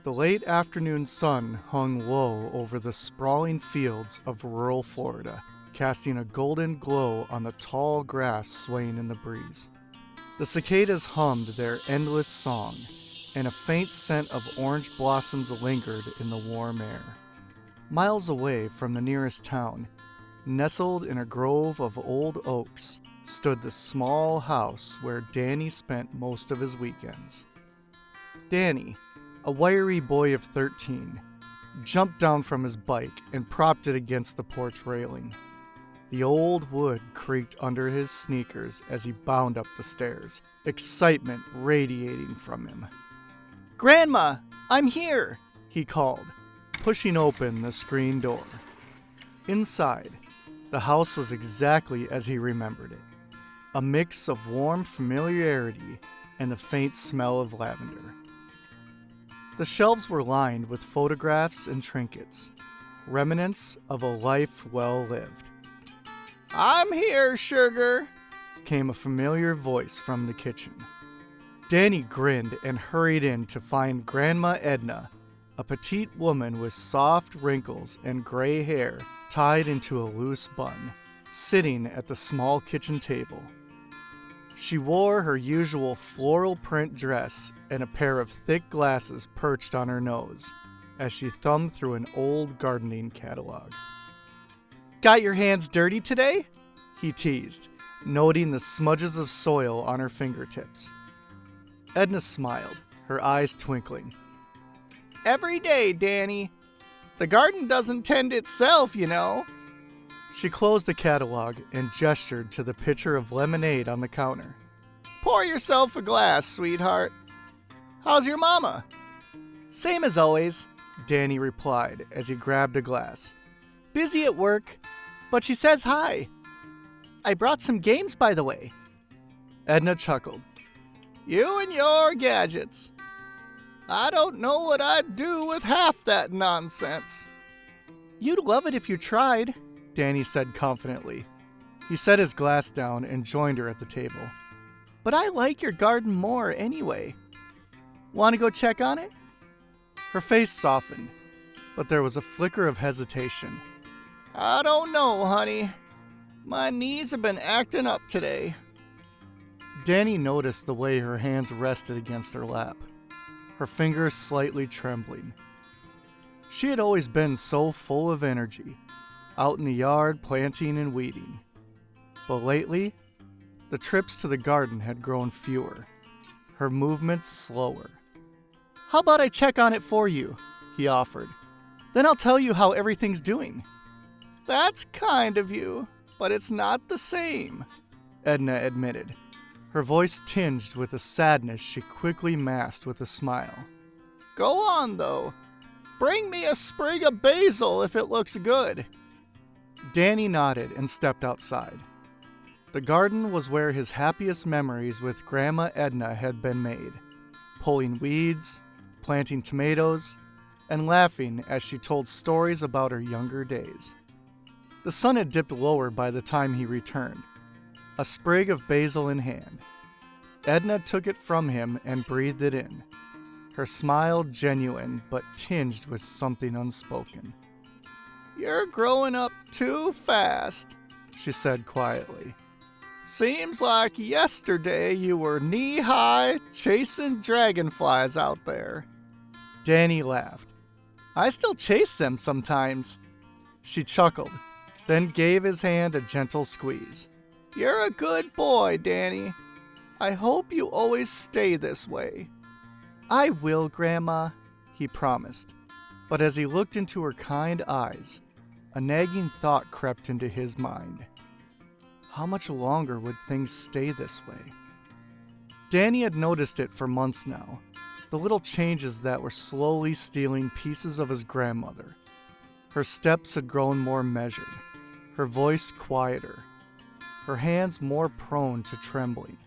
The late afternoon sun hung low over the sprawling fields of rural Florida, casting a golden glow on the tall grass swaying in the breeze. The cicadas hummed their endless song, and a faint scent of orange blossoms lingered in the warm air. Miles away from the nearest town, nestled in a grove of old oaks, stood the small house where Danny spent most of his weekends. Danny, a wiry boy of 13, jumped down from his bike and propped it against the porch railing. The old wood creaked under his sneakers as he bounded up the stairs, excitement radiating from him. "Grandma, I'm here!" he called, pushing open the screen door. Inside, the house was exactly as he remembered it, a mix of warm familiarity and the faint smell of lavender. The shelves were lined with photographs and trinkets, remnants of a life well lived. "I'm here, sugar," came a familiar voice from the kitchen. Danny grinned and hurried in to find Grandma Edna, a petite woman with soft wrinkles and gray hair tied into a loose bun, sitting at the small kitchen table. She wore her usual floral print dress and a pair of thick glasses perched on her nose as she thumbed through an old gardening catalog. "Got your hands dirty today?" he teased, noting the smudges of soil on her fingertips. Edna smiled, her eyes twinkling. "Every day, Danny. The garden doesn't tend itself, you know." She closed the catalog and gestured to the pitcher of lemonade on the counter. "Pour yourself a glass, sweetheart. How's your mama?" "Same as always," Danny replied as he grabbed a glass. "Busy at work, but she says hi. I brought some games, by the way." Edna chuckled. "You and your gadgets. I don't know what I'd do with half that nonsense." "You'd love it if you tried," Danny said confidently. He set his glass down and joined her at the table. "But I like your garden more anyway. Want to go check on it?" Her face softened, but there was a flicker of hesitation. "I don't know, honey. My knees have been acting up today." Danny noticed the way her hands rested against her lap, her fingers slightly trembling. She had always been so full of energy, out in the yard planting and weeding. But lately, the trips to the garden had grown fewer, her movements slower. "How about I check on it for you?" he offered. "Then I'll tell you how everything's doing." "That's kind of you, but it's not the same," Edna admitted, her voice tinged with a sadness she quickly masked with a smile. "Go on, though. Bring me a sprig of basil if it looks good." Danny nodded and stepped outside. The garden was where his happiest memories with Grandma Edna had been made, pulling weeds, planting tomatoes, and laughing as she told stories about her younger days. The sun had dipped lower by the time he returned, a sprig of basil in hand. Edna took it from him and breathed it in, her smile genuine but tinged with something unspoken. "You're growing up too fast," she said quietly. "Seems like yesterday you were knee-high chasing dragonflies out there." Danny laughed. "I still chase them sometimes." She chuckled, then gave his hand a gentle squeeze. "You're a good boy, Danny. I hope you always stay this way." "I will, Grandma," he promised. But as he looked into her kind eyes, a nagging thought crept into his mind. How much longer would things stay this way? Danny had noticed it for months now, the little changes that were slowly stealing pieces of his grandmother. Her steps had grown more measured, her voice quieter, her hands more prone to trembling.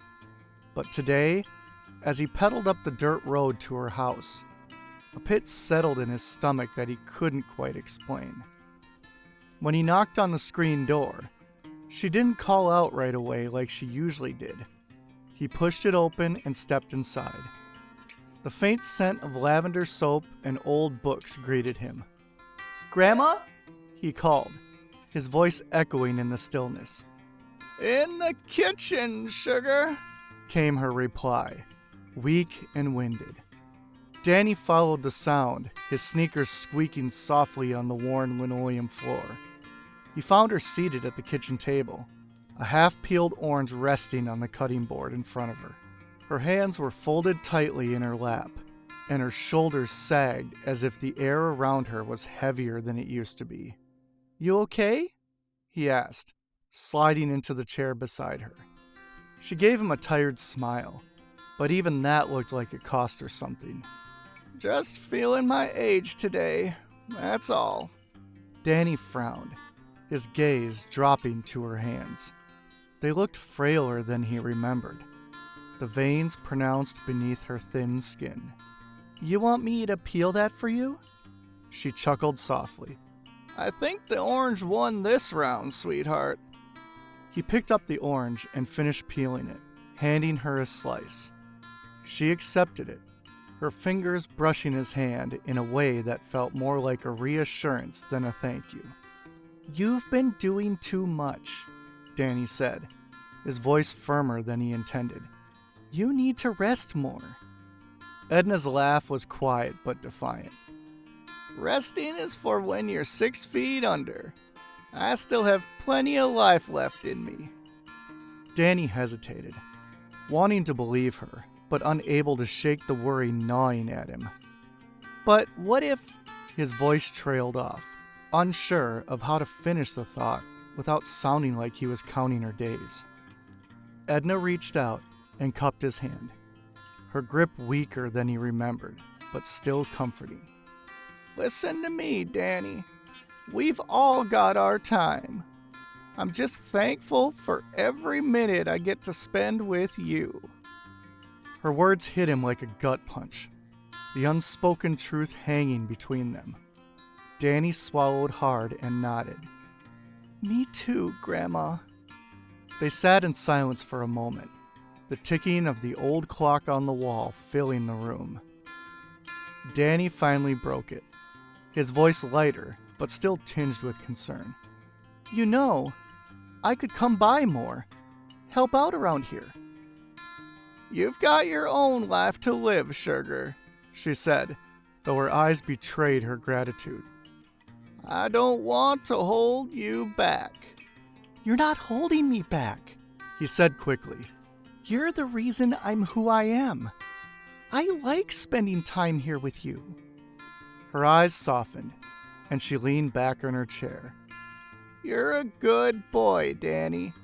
But today, as he pedaled up the dirt road to her house, a pit settled in his stomach that he couldn't quite explain. When he knocked on the screen door, she didn't call out right away like she usually did. He pushed it open and stepped inside. The faint scent of lavender soap and old books greeted him. "Grandma?" he called, his voice echoing in the stillness. "In the kitchen, sugar," came her reply, weak and winded. Danny followed the sound, his sneakers squeaking softly on the worn linoleum floor. He found her seated at the kitchen table, a half-peeled orange resting on the cutting board in front of her. Her hands were folded tightly in her lap, and her shoulders sagged as if the air around her was heavier than it used to be. "You okay?" he asked, sliding into the chair beside her. She gave him a tired smile, but even that looked like it cost her something. "Just feeling my age today, that's all." Danny frowned, his gaze dropping to her hands. They looked frailer than he remembered, the veins pronounced beneath her thin skin. "You want me to peel that for you?" She chuckled softly. "I think the orange won this round, sweetheart." He picked up the orange and finished peeling it, handing her a slice. She accepted it, her fingers brushing his hand in a way that felt more like a reassurance than a thank you. "You've been doing too much," Danny said, his voice firmer than he intended. "You need to rest more." Edna's laugh was quiet but defiant. "Resting is for when you're 6 feet under. I still have plenty of life left in me." Danny hesitated, wanting to believe her, but unable to shake the worry gnawing at him. "But what if—" His voice trailed off, unsure of how to finish the thought without sounding like he was counting her days. Edna reached out and cupped his hand, her grip weaker than he remembered, but still comforting. "Listen to me, Danny. We've all got our time. I'm just thankful for every minute I get to spend with you." Her words hit him like a gut punch, the unspoken truth hanging between them. Danny swallowed hard and nodded. "Me too, Grandma." They sat in silence for a moment, the ticking of the old clock on the wall filling the room. Danny finally broke it, his voice lighter, but still tinged with concern. "You know, I could come by more, help out around here." "You've got your own life to live, sugar," she said, though her eyes betrayed her gratitude. "I don't want to hold you back." "You're not holding me back," he said quickly. "You're the reason I'm who I am. I like spending time here with you." Her eyes softened, and she leaned back in her chair. "You're a good boy, Danny.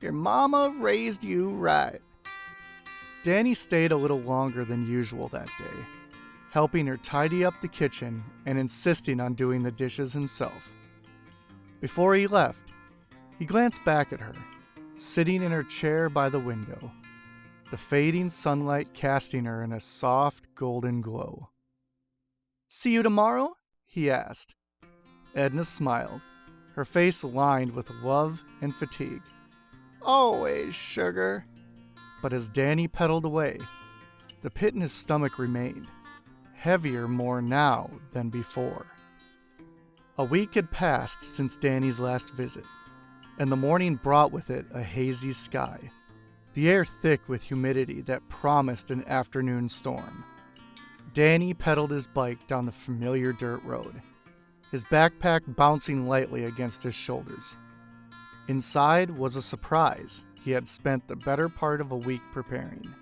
Your mama raised you right." Danny stayed a little longer than usual that day, helping her tidy up the kitchen and insisting on doing the dishes himself. Before he left, he glanced back at her, sitting in her chair by the window, the fading sunlight casting her in a soft golden glow. "See you tomorrow?" he asked. Edna smiled, her face lined with love and fatigue. "Always, sugar." But as Danny pedaled away, the pit in his stomach remained, heavier more now than before. A week had passed since Danny's last visit, and the morning brought with it a hazy sky, the air thick with humidity that promised an afternoon storm. Danny pedaled his bike down the familiar dirt road, his backpack bouncing lightly against his shoulders. Inside was a surprise he had spent the better part of a week preparing.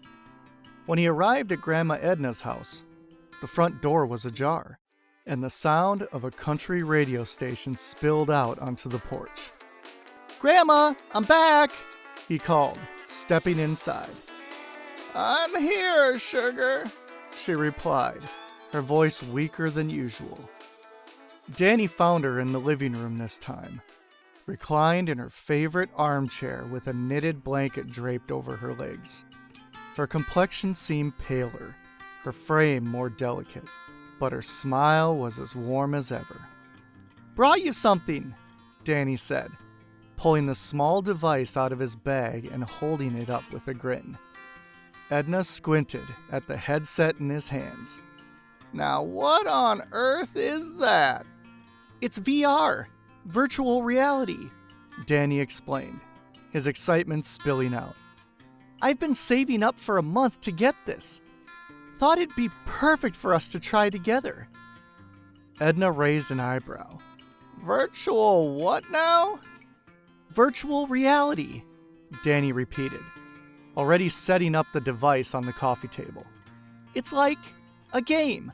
When he arrived at Grandma Edna's house, the front door was ajar, and the sound of a country radio station spilled out onto the porch. "Grandma, I'm back!" he called, stepping inside. "I'm here, sugar," she replied, her voice weaker than usual. Danny found her in the living room this time, reclined in her favorite armchair with a knitted blanket draped over her legs. Her complexion seemed paler, her frame more delicate, but her smile was as warm as ever. "Brought you something," Danny said, pulling the small device out of his bag and holding it up with a grin. Edna squinted at the headset in his hands. Now what on earth is that? It's VR, virtual reality, Danny explained, his excitement spilling out. I've been saving up for a month to get this. Thought it'd be perfect for us to try together. Edna raised an eyebrow. Virtual what now? Virtual reality, Danny repeated, already setting up the device on the coffee table. It's like a game,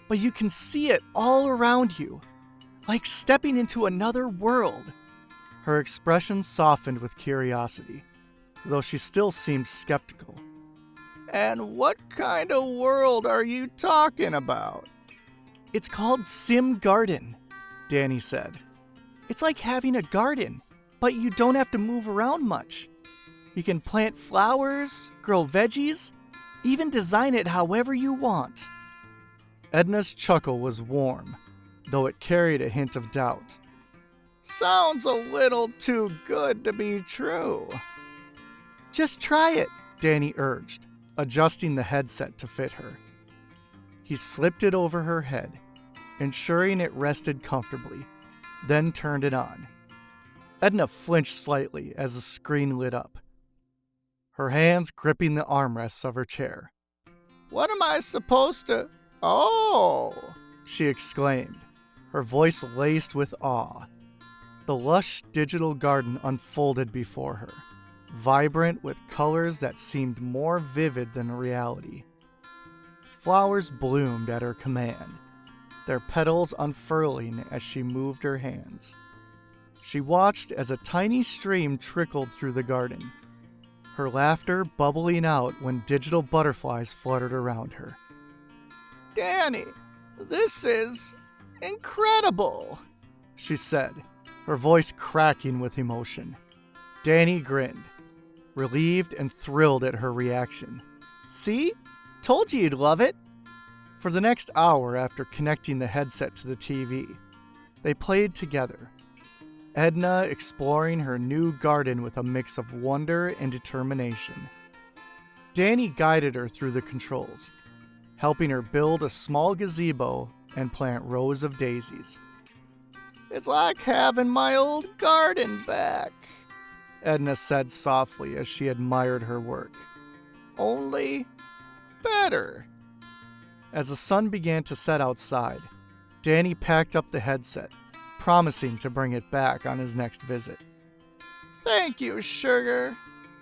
but you can see it all around you, like stepping into another world. Her expression softened with curiosity, though she still seemed skeptical. And what kind of world are you talking about? It's called Sim Garden, Danny said. It's like having a garden, but you don't have to move around much. You can plant flowers, grow veggies, even design it however you want. Edna's chuckle was warm, though it carried a hint of doubt. Sounds a little too good to be true. Just try it, Danny urged, adjusting the headset to fit her. He slipped it over her head, ensuring it rested comfortably, then turned it on. Edna flinched slightly as the screen lit up, her hands gripping the armrests of her chair. What am I supposed to... Oh! She exclaimed, her voice laced with awe. The lush digital garden unfolded before her, vibrant with colors that seemed more vivid than reality. Flowers bloomed at her command, their petals unfurling as she moved her hands. She watched as a tiny stream trickled through the garden, her laughter bubbling out when digital butterflies fluttered around her. Danny, this is incredible, she said, her voice cracking with emotion. Danny grinned, relieved and thrilled at her reaction. See? Told you you'd love it. For the next hour after connecting the headset to the TV, they played together, Edna exploring her new garden with a mix of wonder and determination. Danny guided her through the controls, helping her build a small gazebo and plant rows of daisies. It's like having my old garden back, Edna said softly as she admired her work. Only better. As the sun began to set outside, Danny packed up the headset, promising to bring it back on his next visit. Thank you, sugar,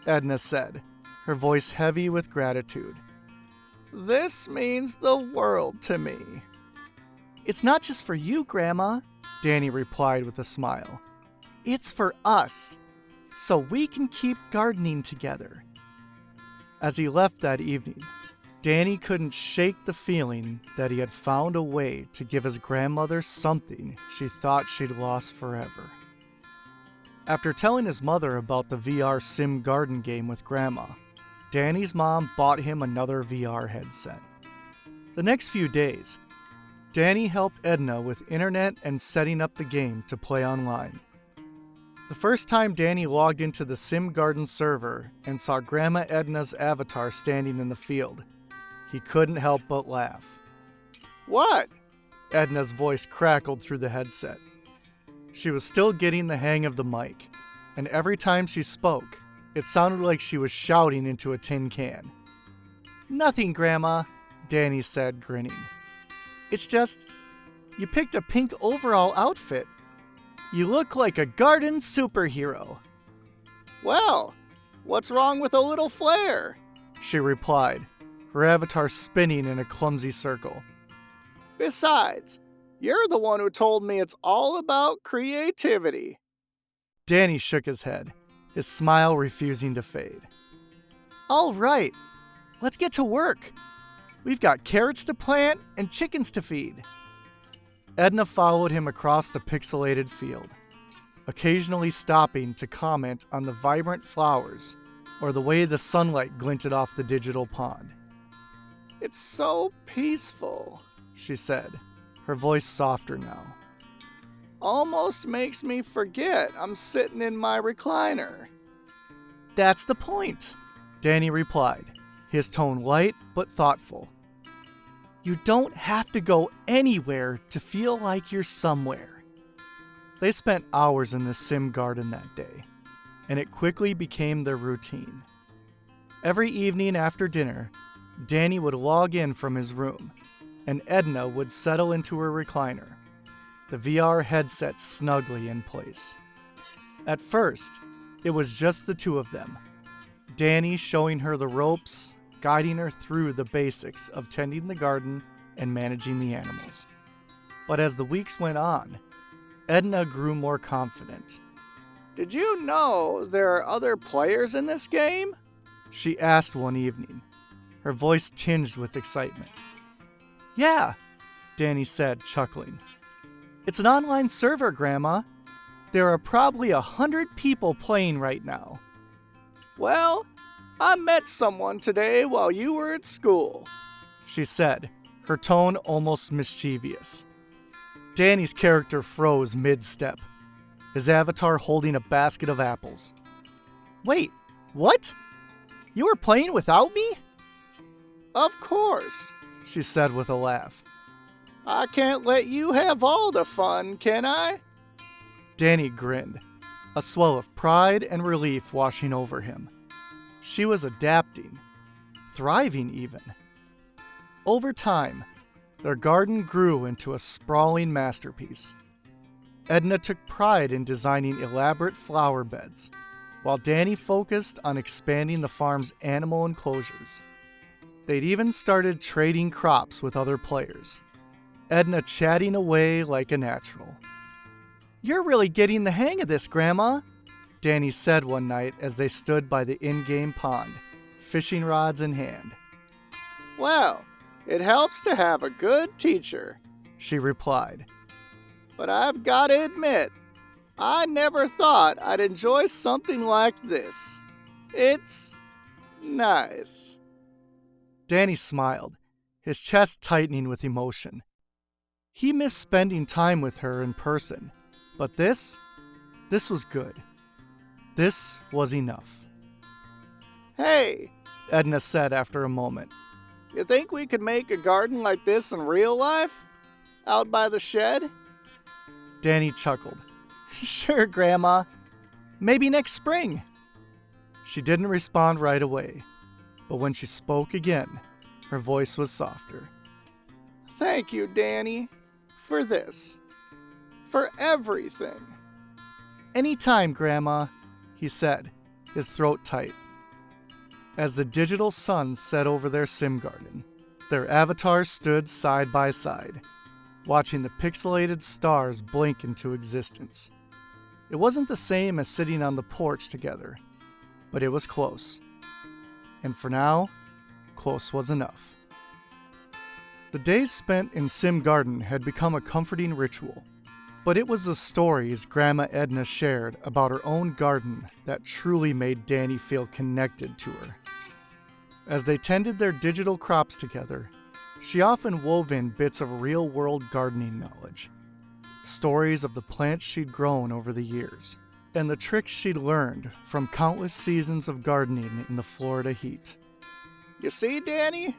Edna said, her voice heavy with gratitude. This means the world to me. It's not just for you, Grandma, Danny replied with a smile. It's for us, so we can keep gardening together. As he left that evening, Danny couldn't shake the feeling that he had found a way to give his grandmother something she thought she'd lost forever. After telling his mother about the VR Sim Garden game with Grandma, Danny's mom bought him another VR headset. The next few days, Danny helped Edna with internet and setting up the game to play online. The first time Danny logged into the Sim Garden server and saw Grandma Edna's avatar standing in the field, he couldn't help but laugh. What? Edna's voice crackled through the headset. She was still getting the hang of the mic, and every time she spoke, it sounded like she was shouting into a tin can. Nothing, Grandma, Danny said, grinning. It's just, you picked a pink overall outfit. You look like a garden superhero. Well, what's wrong with a little flair? She replied, her avatar spinning in a clumsy circle. Besides, you're the one who told me it's all about creativity. Danny shook his head, his smile refusing to fade. All right, let's get to work. We've got carrots to plant and chickens to feed. Edna followed him across the pixelated field, occasionally stopping to comment on the vibrant flowers or the way the sunlight glinted off the digital pond. It's so peaceful, she said, her voice softer now. Almost makes me forget I'm sitting in my recliner. That's the point, Danny replied, his tone light but thoughtful. You don't have to go anywhere to feel like you're somewhere. They spent hours in the sim garden that day, and it quickly became their routine. Every evening after dinner, Danny would log in from his room, and Edna would settle into her recliner, the VR headset snugly in place. At first, it was just the two of them, Danny showing her the ropes, guiding her through the basics of tending the garden and managing the animals. But as the weeks went on, Edna grew more confident. "Did you know there are other players in this game?" she asked one evening, her voice tinged with excitement. "Yeah," Danny said, chuckling. "It's an online server, Grandma. There are probably 100 people playing right now." "Well, I met someone today while you were at school," she said, her tone almost mischievous. Danny's character froze mid-step, his avatar holding a basket of apples. "Wait, what? You were playing without me?" "Of course," she said with a laugh. "I can't let you have all the fun, can I?" Danny grinned, a swell of pride and relief washing over him. She was adapting, thriving even. Over time, their garden grew into a sprawling masterpiece. Edna took pride in designing elaborate flower beds, while Danny focused on expanding the farm's animal enclosures. They'd even started trading crops with other players, Edna chatting away like a natural. "You're really getting the hang of this, Grandma," Danny said one night as they stood by the in-game pond, fishing rods in hand. "Well, it helps to have a good teacher," she replied. "But I've got to admit, I never thought I'd enjoy something like this. It's nice." Danny smiled, his chest tightening with emotion. He missed spending time with her in person, but this was good. This was enough. "Hey," Edna said after a moment, "you think we could make a garden like this in real life? Out by the shed?" Danny chuckled. "Sure, Grandma. Maybe next spring." She didn't respond right away, but when she spoke again, her voice was softer. "Thank you, Danny, for this. For everything." "Anytime, Grandma," he said, his throat tight. As the digital sun set over their sim garden, their avatars stood side by side, watching the pixelated stars blink into existence. It wasn't the same as sitting on the porch together, but it was close. And for now, close was enough. The days spent in Sim Garden had become a comforting ritual, but it was the stories Grandma Edna shared about her own garden that truly made Danny feel connected to her. As they tended their digital crops together, she often wove in bits of real-world gardening knowledge, stories of the plants she'd grown over the years, and the tricks she'd learned from countless seasons of gardening in the Florida heat. "You see, Danny?"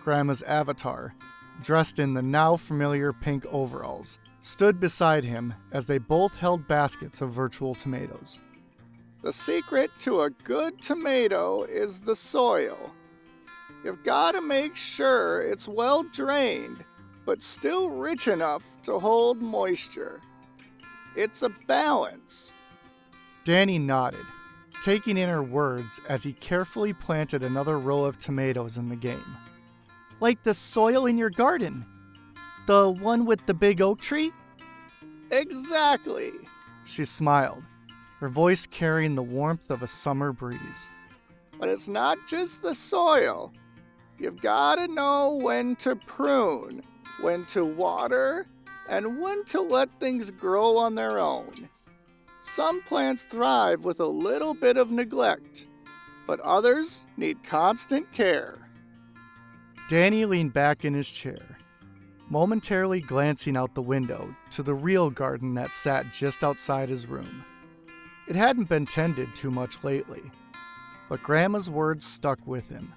Grandma's avatar, dressed in the now familiar pink overalls, stood beside him as they both held baskets of virtual tomatoes. "The secret to a good tomato is the soil. You've got to make sure it's well drained, but still rich enough to hold moisture. It's a balance." Danny nodded, taking in her words as he carefully planted another row of tomatoes in the game. "Like the soil in your garden? The one with the big oak tree?" "Exactly," she smiled, her voice carrying the warmth of a summer breeze. "But it's not just the soil. You've got to know when to prune, when to water, and when to let things grow on their own. Some plants thrive with a little bit of neglect, but others need constant care." Danny leaned back in his chair, momentarily glancing out the window to the real garden that sat just outside his room. It hadn't been tended too much lately, but Grandma's words stuck with him.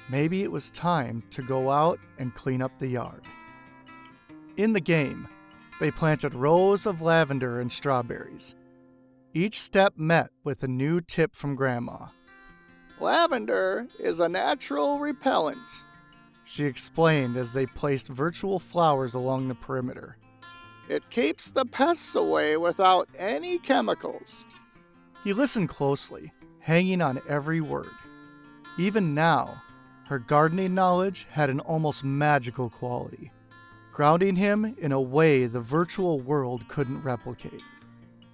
maybe it was time to go out and clean up the yard. In the game, they planted rows of lavender and strawberries. Each step met with a new tip from Grandma. "Lavender is a natural repellent," she explained as they placed virtual flowers along the perimeter. "It keeps the pests away without any chemicals." He listened closely, hanging on every word. Even now, her gardening knowledge had an almost magical quality, grounding him in a way the virtual world couldn't replicate.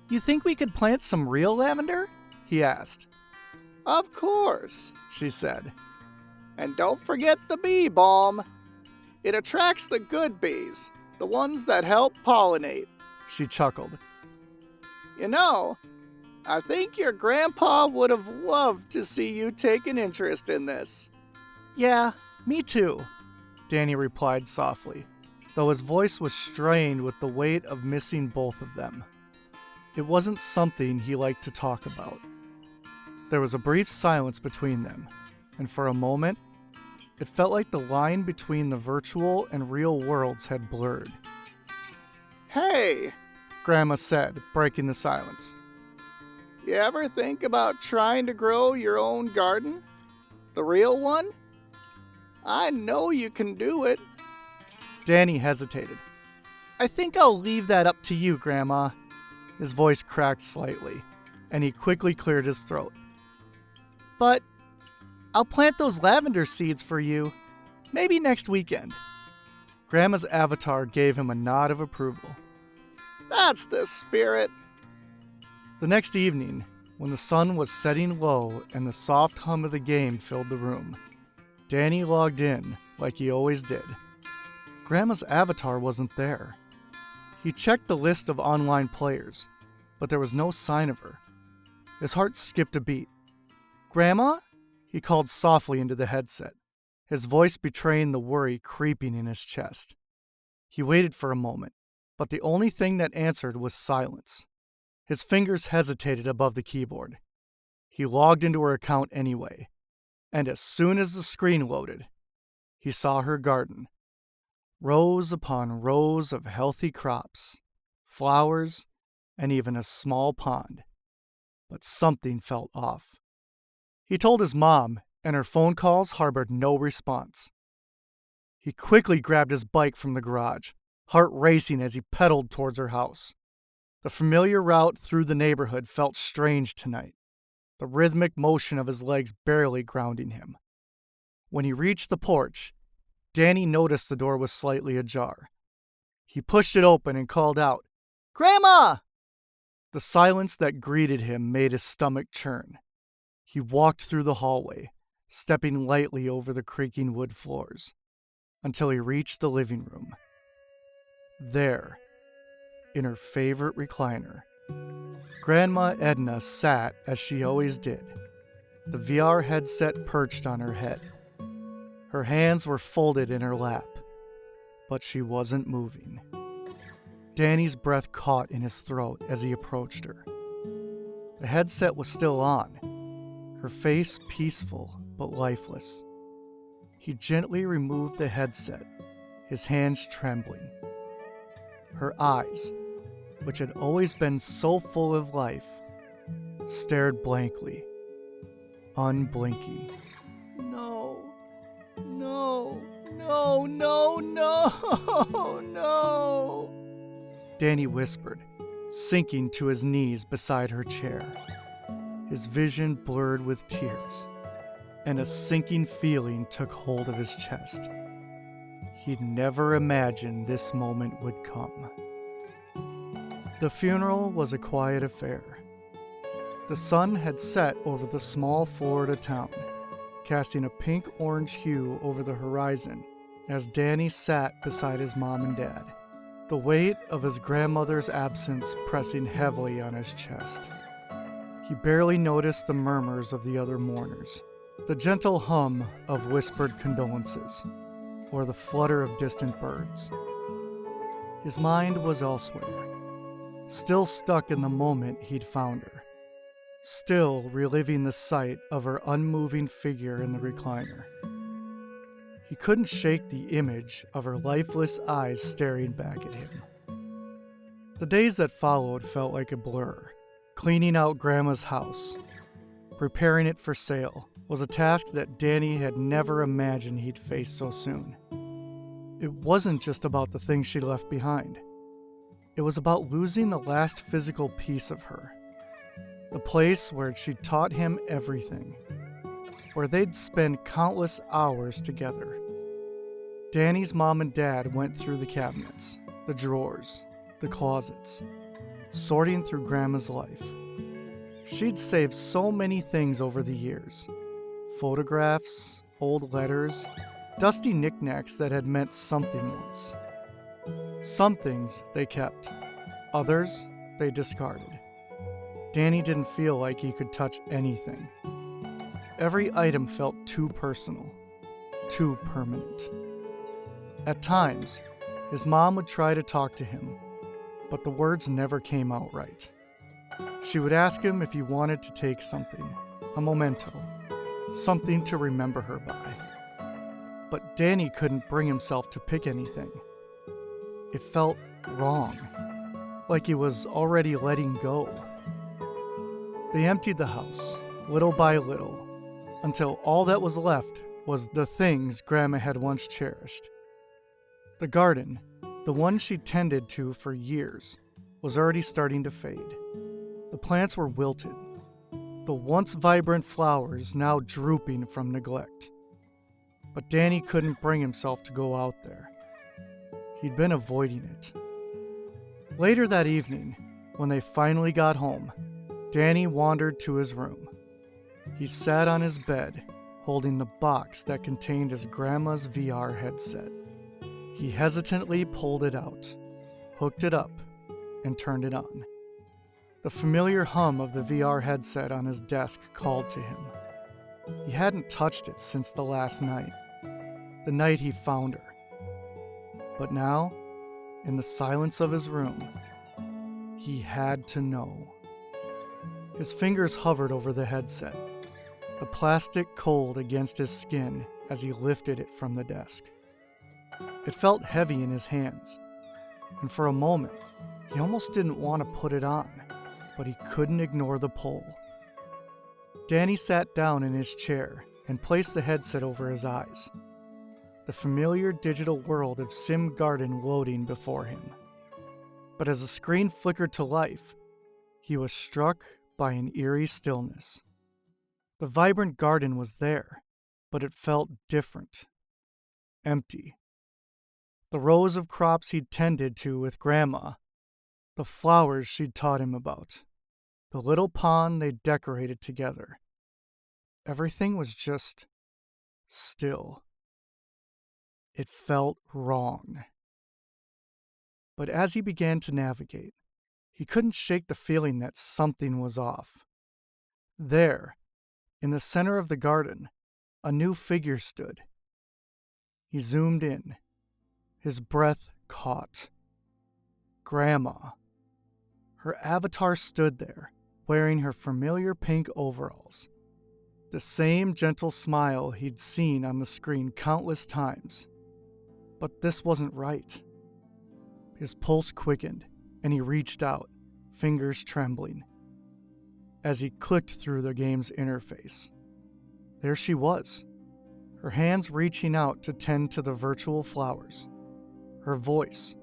"You think we could plant some real lavender?" he asked. "Of course," she said. "And don't forget the bee balm. It attracts the good bees, the ones that help pollinate." She chuckled. "You know, I think your grandpa would have loved to see you take an interest in this." "Yeah, me too," Danny replied softly, though his voice was strained with the weight of missing both of them. It wasn't something he liked to talk about. There was a brief silence between them, and for a moment, it felt like the line between the virtual and real worlds had blurred. "Hey," Grandma said, breaking the silence. "You ever think about trying to grow your own garden? The real one? I know you can do it." Danny hesitated. "I think I'll leave that up to you, Grandma." His voice cracked slightly, and he quickly cleared his throat. "But I'll plant those lavender seeds for you, maybe next weekend." Grandma's avatar gave him a nod of approval. "That's the spirit." The next evening, when the sun was setting low and the soft hum of the game filled the room, Danny logged in like he always did. Grandma's avatar wasn't there. He checked the list of online players, but there was no sign of her. His heart skipped a beat. "Grandma?" He called softly into the headset, his voice betraying the worry creeping in his chest. He waited for a moment, but the only thing that answered was silence. His fingers hesitated above the keyboard. He logged into her account anyway, and as soon as the screen loaded, he saw her garden. Rows upon rows of healthy crops, flowers, and even a small pond. But something felt off. He told his mom, and her phone calls harbored no response. He quickly grabbed his bike from the garage, heart racing as he pedaled towards her house. The familiar route through the neighborhood felt strange tonight, the rhythmic motion of his legs barely grounding him. When he reached the porch, Danny noticed the door was slightly ajar. He pushed it open and called out, "Grandma!" The silence that greeted him made his stomach churn. He walked through the hallway, stepping lightly over the creaking wood floors, until he reached the living room. There, in her favorite recliner, Grandma Edna sat as she always did, the VR headset perched on her head. Her hands were folded in her lap, but she wasn't moving. Danny's breath caught in his throat as he approached her. The headset was still on, her face peaceful but lifeless. He gently removed the headset, his hands trembling. Her eyes, which had always been so full of life, stared blankly, unblinking. "No, no, no, no, no, no," Danny whispered, sinking to his knees beside her chair. His vision blurred with tears, and a sinking feeling took hold of his chest. He'd never imagined this moment would come. The funeral was a quiet affair. The sun had set over the small Florida town, casting a pink-orange hue over the horizon as Danny sat beside his mom and dad, the weight of his grandmother's absence pressing heavily on his chest. He barely noticed the murmurs of the other mourners, the gentle hum of whispered condolences, or the flutter of distant birds. His mind was elsewhere, still stuck in the moment he'd found her, still reliving the sight of her unmoving figure in the recliner. He couldn't shake the image of her lifeless eyes staring back at him. The days that followed felt like a blur. Cleaning out Grandma's house, preparing it for sale, was a task that Danny had never imagined he'd face so soon. It wasn't just about the things she left behind. It was about losing the last physical piece of her. The place where she'd taught him everything, where they'd spend countless hours together. Danny's mom and dad went through the cabinets, the drawers, the closets, sorting through Grandma's life. She'd saved so many things over the years. Photographs, old letters, dusty knickknacks that had meant something once. Some things they kept, others they discarded. Danny didn't feel like he could touch anything. Every item felt too personal, too permanent. At times, his mom would try to talk to him, but the words never came out right. She would ask him if he wanted to take something, a memento, something to remember her by. But Danny couldn't bring himself to pick anything. It felt wrong, like he was already letting go. They emptied the house, little by little, until all that was left was the things Grandma had once cherished. The garden, the one she tended to for years, was already starting to fade. The plants were wilted, the once vibrant flowers now drooping from neglect. But Danny couldn't bring himself to go out there. He'd been avoiding it. Later that evening, when they finally got home, Danny wandered to his room. He sat on his bed, holding the box that contained his grandma's VR headset. He hesitantly pulled it out, hooked it up, and turned it on. The familiar hum of the VR headset on his desk called to him. He hadn't touched it since the last night, the night he found her. But now, in the silence of his room, he had to know. His fingers hovered over the headset, the plastic cold against his skin as he lifted it from the desk. It felt heavy in his hands, and for a moment, he almost didn't want to put it on, but he couldn't ignore the pull. Danny sat down in his chair and placed the headset over his eyes, the familiar digital world of Sim Garden loading before him. But as the screen flickered to life, he was struck by an eerie stillness. The vibrant garden was there, but it felt different, empty. The rows of crops he'd tended to with Grandma, the flowers she'd taught him about, the little pond they decorated together. Everything was just still. It felt wrong. But as he began to navigate, he couldn't shake the feeling that something was off. There, in the center of the garden, a new figure stood. He zoomed in. His breath caught. Grandma. Her avatar stood there, wearing her familiar pink overalls. The same gentle smile he'd seen on the screen countless times. But this wasn't right. His pulse quickened, and he reached out, fingers trembling. As he clicked through the game's interface, there she was, her hands reaching out to tend to the virtual flowers. Her voice,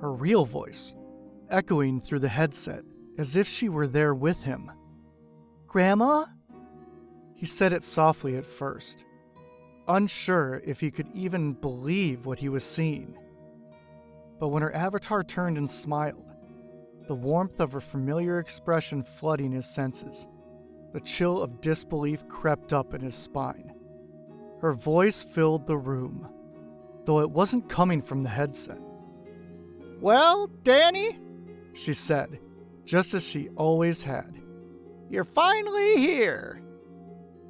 her real voice, echoing through the headset as if she were there with him. "Grandma?" He said it softly at first, unsure if he could even believe what he was seeing. But when her avatar turned and smiled, the warmth of her familiar expression flooding his senses, the chill of disbelief crept up in his spine. Her voice filled the room, though it wasn't coming from the headset. "Well, Danny," she said, just as she always had. "You're finally here."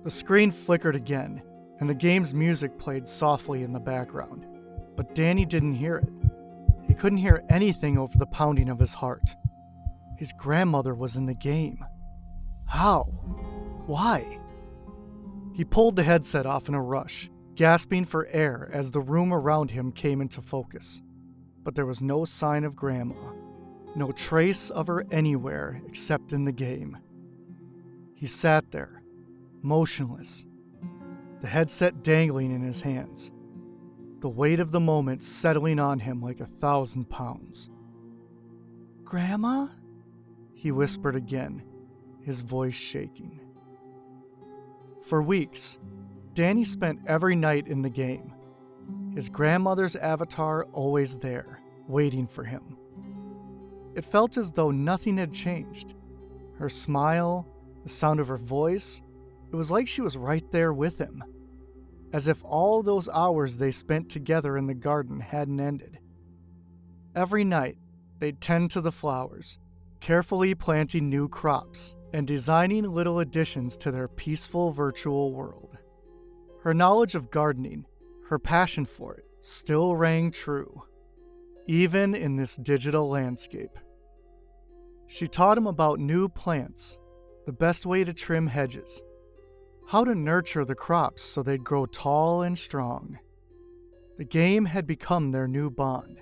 The screen flickered again, and the game's music played softly in the background. But Danny didn't hear it. He couldn't hear anything over the pounding of his heart. His grandmother was in the game. How? Why? He pulled the headset off in a rush, gasping for air as the room around him came into focus. But there was no sign of Grandma, no trace of her anywhere except in the game. He sat there, motionless, the headset dangling in his hands, the weight of the moment settling on him like 1,000 pounds. "Grandma?" he whispered again, his voice shaking. For weeks, Danny spent every night in the game, his grandmother's avatar always there, waiting for him. It felt as though nothing had changed. Her smile, the sound of her voice, it was like she was right there with him, as if all those hours they spent together in the garden hadn't ended. Every night, they'd tend to the flowers, carefully planting new crops and designing little additions to their peaceful virtual world. Her knowledge of gardening, her passion for it, still rang true, even in this digital landscape. She taught him about new plants, the best way to trim hedges, how to nurture the crops so they'd grow tall and strong. The game had become their new bond,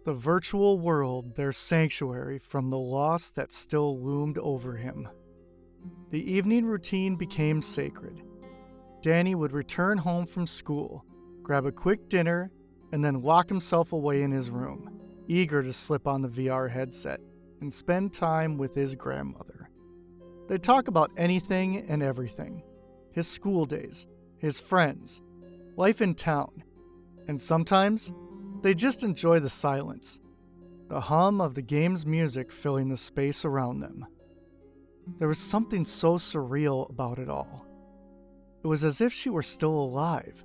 the virtual world their sanctuary from the loss that still loomed over him. The evening routine became sacred. Danny would return home from school, grab a quick dinner, and then lock himself away in his room, eager to slip on the VR headset and spend time with his grandmother. They'd talk about anything and everything, his school days, his friends, life in town, and sometimes they'd just enjoy the silence, the hum of the game's music filling the space around them. There was something so surreal about it all. It was as if she were still alive,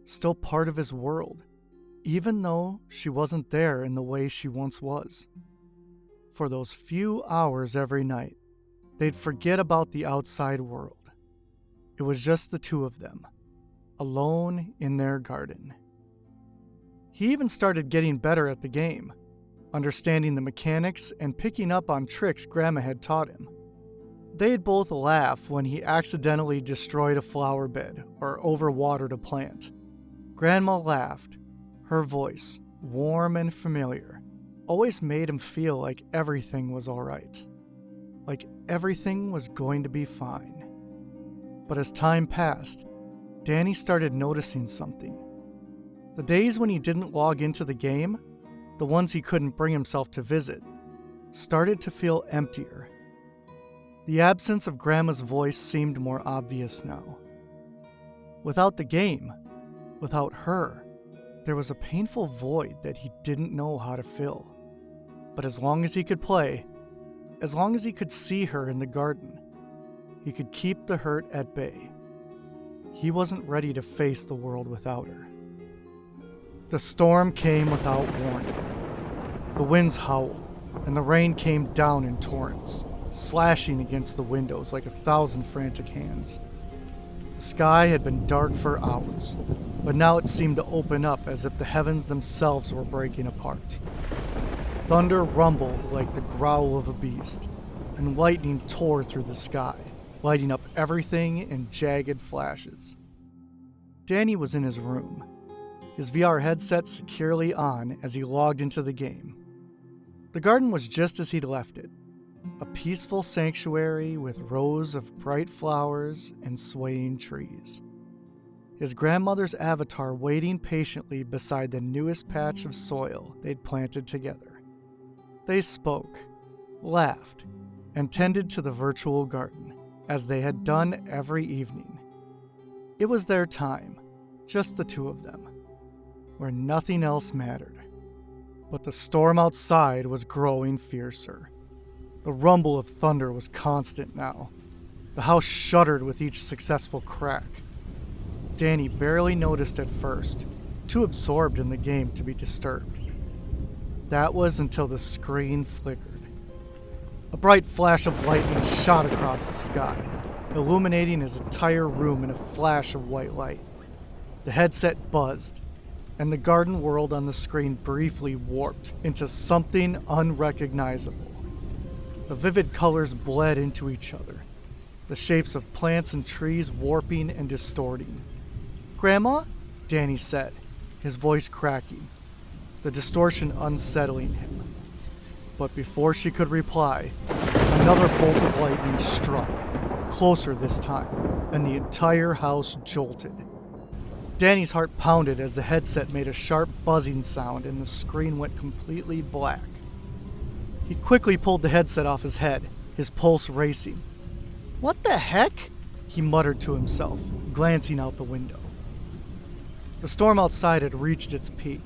still part of his world, even though she wasn't there in the way she once was. For those few hours every night, they'd forget about the outside world. It was just the two of them, alone in their garden. He even started getting better at the game, understanding the mechanics and picking up on tricks Grandma had taught him. They'd both laugh when he accidentally destroyed a flower bed or overwatered a plant. Grandma laughed. Her voice, warm and familiar, always made him feel like everything was all right, like everything was going to be fine. But as time passed, Danny started noticing something. The days when he didn't log into the game, the ones he couldn't bring himself to visit, started to feel emptier. The absence of Grandma's voice seemed more obvious now. Without the game, without her, there was a painful void that he didn't know how to fill. But as long as he could play, as long as he could see her in the garden, he could keep the hurt at bay. He wasn't ready to face the world without her. The storm came without warning. The winds howled, and the rain came down in torrents, slashing against the windows like 1,000 frantic hands. The sky had been dark for hours, but now it seemed to open up as if the heavens themselves were breaking apart. Thunder rumbled like the growl of a beast, and lightning tore through the sky, lighting up everything in jagged flashes. Danny was in his room, his VR headset securely on as he logged into the game. The garden was just as he'd left it, a peaceful sanctuary with rows of bright flowers and swaying trees. His grandmother's avatar waiting patiently beside the newest patch of soil they'd planted together. They spoke, laughed, and tended to the virtual garden, as they had done every evening. It was their time, just the two of them, where nothing else mattered. But the storm outside was growing fiercer. The rumble of thunder was constant now. The house shuddered with each successful crack. Danny barely noticed at first, too absorbed in the game to be disturbed. That was until the screen flickered. A bright flash of lightning shot across the sky, illuminating his entire room in a flash of white light. The headset buzzed, and the garden world on the screen briefly warped into something unrecognizable. The vivid colors bled into each other, the shapes of plants and trees warping and distorting. Grandma? Danny said, his voice cracking, the distortion unsettling him. But before she could reply, another bolt of lightning struck, closer this time, and the entire house jolted. Danny's heart pounded as the headset made a sharp buzzing sound and the screen went completely black. He quickly pulled the headset off his head, his pulse racing. "What the heck?" he muttered to himself, glancing out the window. The storm outside had reached its peak,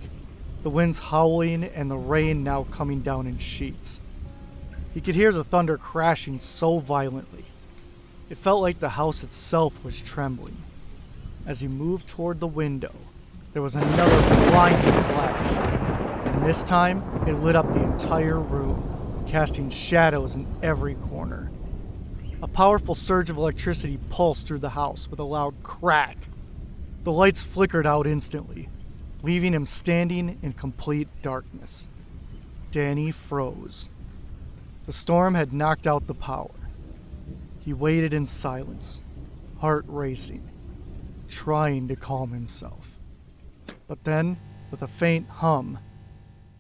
the winds howling and the rain now coming down in sheets. He could hear the thunder crashing so violently. It felt like the house itself was trembling. As he moved toward the window, there was another blinding flash, and this time it lit up the entire room, casting shadows in every corner. A powerful surge of electricity pulsed through the house with a loud crack. The lights flickered out instantly, leaving him standing in complete darkness. Danny froze. The storm had knocked out the power. He waited in silence, heart racing, trying to calm himself. But then, with a faint hum,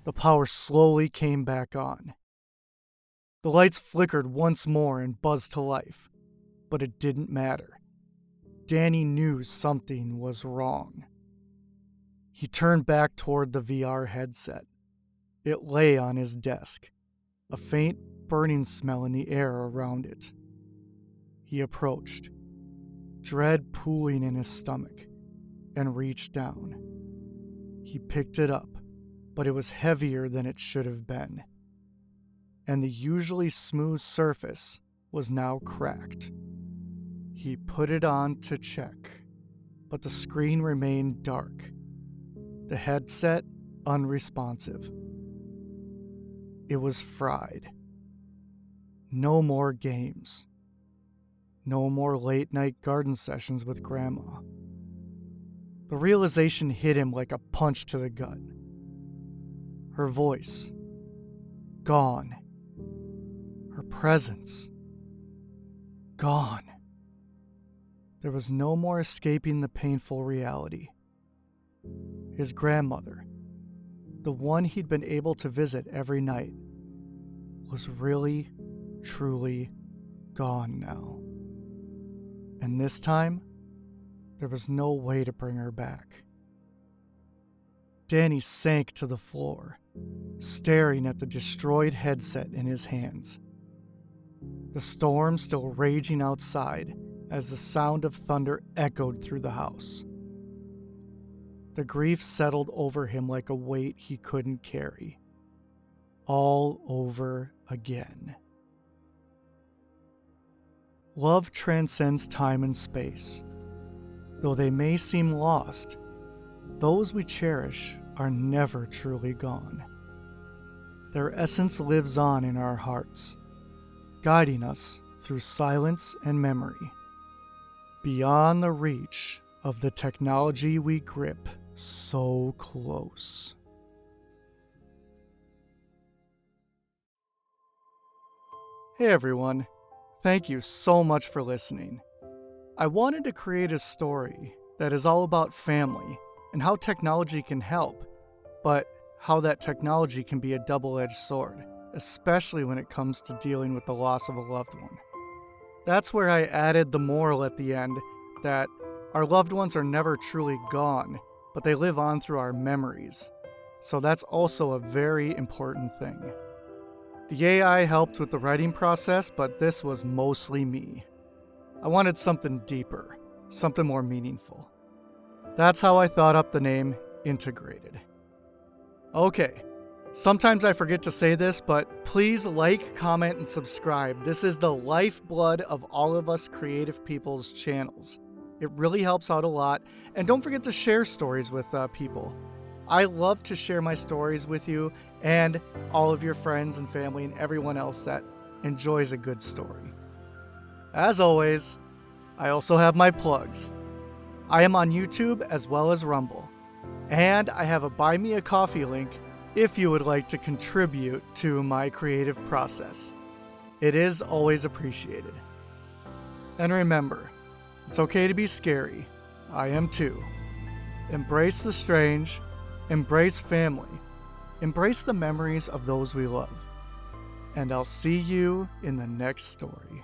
the power slowly came back on. The lights flickered once more and buzzed to life, but it didn't matter. Danny knew something was wrong. He turned back toward the VR headset. It lay on his desk, a faint burning smell in the air around it. He approached, dread pooling in his stomach, and reached down. He picked it up, but it was heavier than it should have been, and the usually smooth surface was now cracked. He put it on to check, but the screen remained dark, the headset unresponsive. It was fried. No more games. No more late-night garden sessions with Grandma. The realization hit him like a punch to the gut. Her voice, gone. Her presence, gone. There was no more escaping the painful reality. His grandmother, the one he'd been able to visit every night, was really, truly gone now. And this time, there was no way to bring her back. Danny sank to the floor, staring at the destroyed headset in his hands. The storm still raging outside as the sound of thunder echoed through the house. The grief settled over him like a weight he couldn't carry. All over again. Love transcends time and space. Though they may seem lost, those we cherish are never truly gone. Their essence lives on in our hearts, guiding us through silence and memory, beyond the reach of the technology we grip so close. Hey everyone, thank you so much for listening. I wanted to create a story that is all about family and how technology can help, but how that technology can be a double-edged sword, especially when it comes to dealing with the loss of a loved one. That's where I added the moral at the end that our loved ones are never truly gone, but they live on through our memories. So that's also a very important thing. The AI helped with the writing process, but this was mostly me. I wanted something deeper, something more meaningful. That's how I thought up the name Integrated. Okay, sometimes I forget to say this, but please like, comment, and subscribe. This is the lifeblood of all of us creative people's channels. It really helps out a lot, and don't forget to share stories with people. I love to share my stories with you and all of your friends and family and everyone else that enjoys a good story. As always, I also have my plugs. I am on YouTube as well as Rumble, and I have a Buy Me a Coffee link if you would like to contribute to my creative process. It is always appreciated. And remember, it's okay to be scary. I am too. Embrace the strange, embrace family, embrace the memories of those we love. And I'll see you in the next story.